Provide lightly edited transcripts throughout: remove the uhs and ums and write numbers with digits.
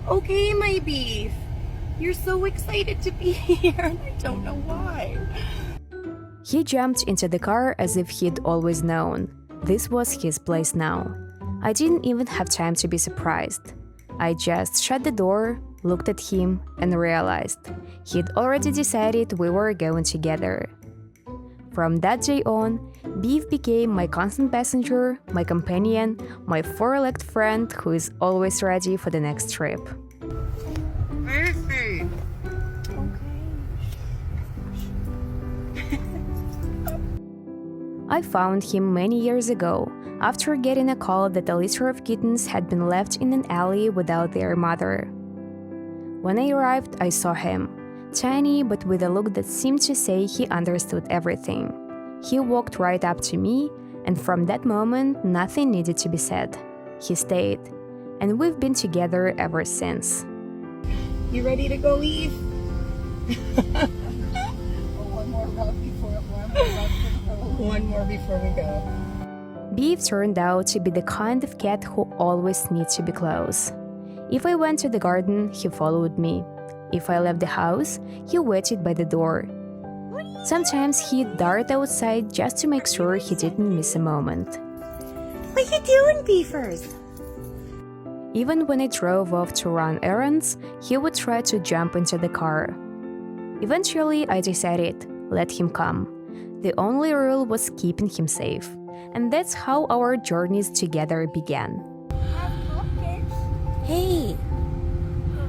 Okay, my beef. You're so excited to be here, and I don't know why. He jumped into the car as if he'd always known. This was his place now. I didn't even have time to be surprised. I just shut the door, looked at him, and realized he'd already decided we were going together. From that day on, Beef became my constant passenger, my companion, my four-legged friend who is always ready for the next trip. Beefy. I found him many years ago, after getting a call that a litter of kittens had been left in an alley without their mother. When I arrived, I saw him, tiny but with a look that seemed to say he understood everything. He walked right up to me, and from that moment, nothing needed to be said. He stayed, and we've been together ever since. You ready to go leave? One more before we go. Beef turned out to be the kind of cat who always needs to be close. If I went to the garden, he followed me. If I left the house, he waited by the door. Sometimes he'd dart outside just to make sure he didn't miss a moment. What you doing, beefers? Even when I drove off to run errands, he would try to jump into the car. Eventually, I decided, let him come. The only rule was keeping him safe. And that's how our journeys together began. Hey.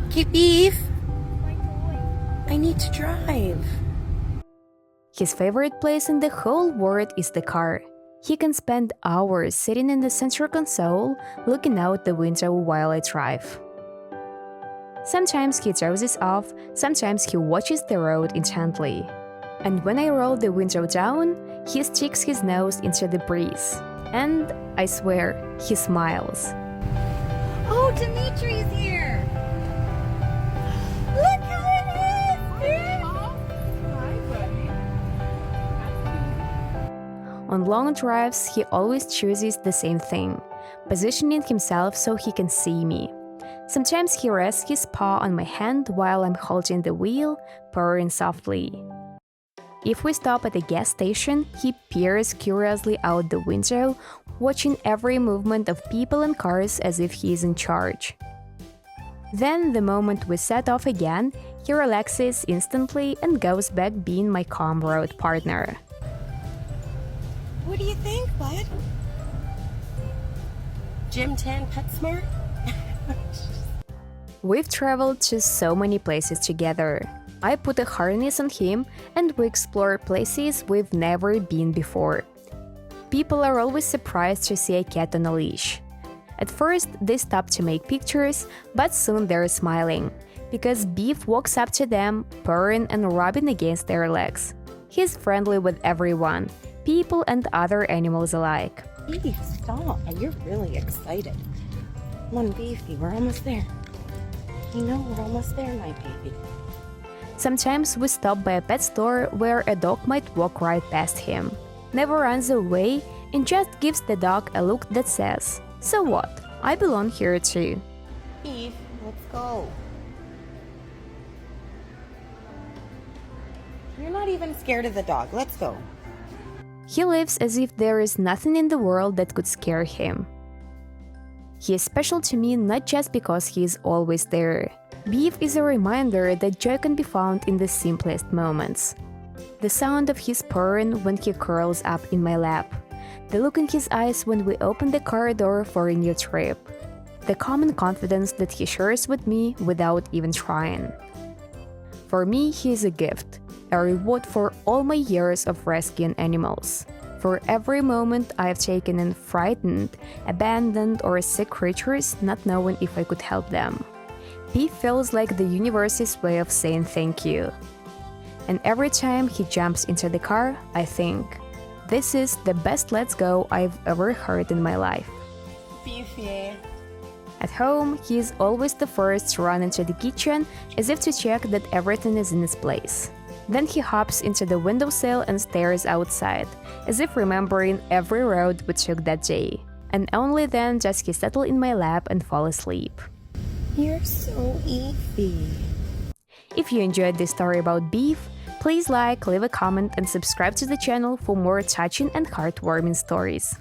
Okay, beef. I need to drive. His favorite place in the whole world is the car. He can spend hours sitting in the center console, looking out the window while I drive. Sometimes he dozes off, sometimes he watches the road intently. And when I roll the window down, he sticks his nose into the breeze. And, I swear, he smiles. Oh, Dimitri's here. Look who it is, dude. Hi, buddy. On long drives, he always chooses the same thing, positioning himself so he can see me. Sometimes he rests his paw on my hand while I'm holding the wheel, purring softly. If we stop at a gas station, he peers curiously out the window, watching every movement of people and cars as if he is in charge. Then, the moment we set off again, he relaxes instantly and goes back being my calm road partner. What do you think, bud? Gym 10 PetSmart? We've traveled to so many places together. I put a harness on him and we explore places we've never been before. People are always surprised to see a cat on a leash. At first, they stop to make pictures, but soon they're smiling, because Beef walks up to them, purring and rubbing against their legs. He's friendly with everyone, people and other animals alike. Beef, stop. You're really excited. Come on, Beefy, we're almost there. You know we're almost there, my baby. Sometimes we stop by a pet store where a dog might walk right past him, never runs away, and just gives the dog a look that says, "So what? I belong here too." Beef, let's go. You're not even scared of the dog. Let's go. He lives as if there is nothing in the world that could scare him. He is special to me not just because he is always there. Beef is a reminder that joy can be found in the simplest moments. The sound of his purring when he curls up in my lap. The look in his eyes when we open the car door for a new trip. The calm and confidence that he shares with me without even trying. For me, he is a gift, a reward for all my years of rescuing animals. For every moment I have taken in frightened, abandoned, or sick creatures, not knowing if I could help them. Beef feels like the universe's way of saying thank you. And every time he jumps into the car, I think, this is the best let's go I've ever heard in my life. Beefy. At home, he is always the first to run into the kitchen as if to check that everything is in its place. Then he hops into the windowsill and stares outside, as if remembering every road we took that day. And only then does he settle in my lap and fall asleep. You're so Evie. If you enjoyed this story about Beef, please like, leave a comment, and subscribe to the channel for more touching and heartwarming stories.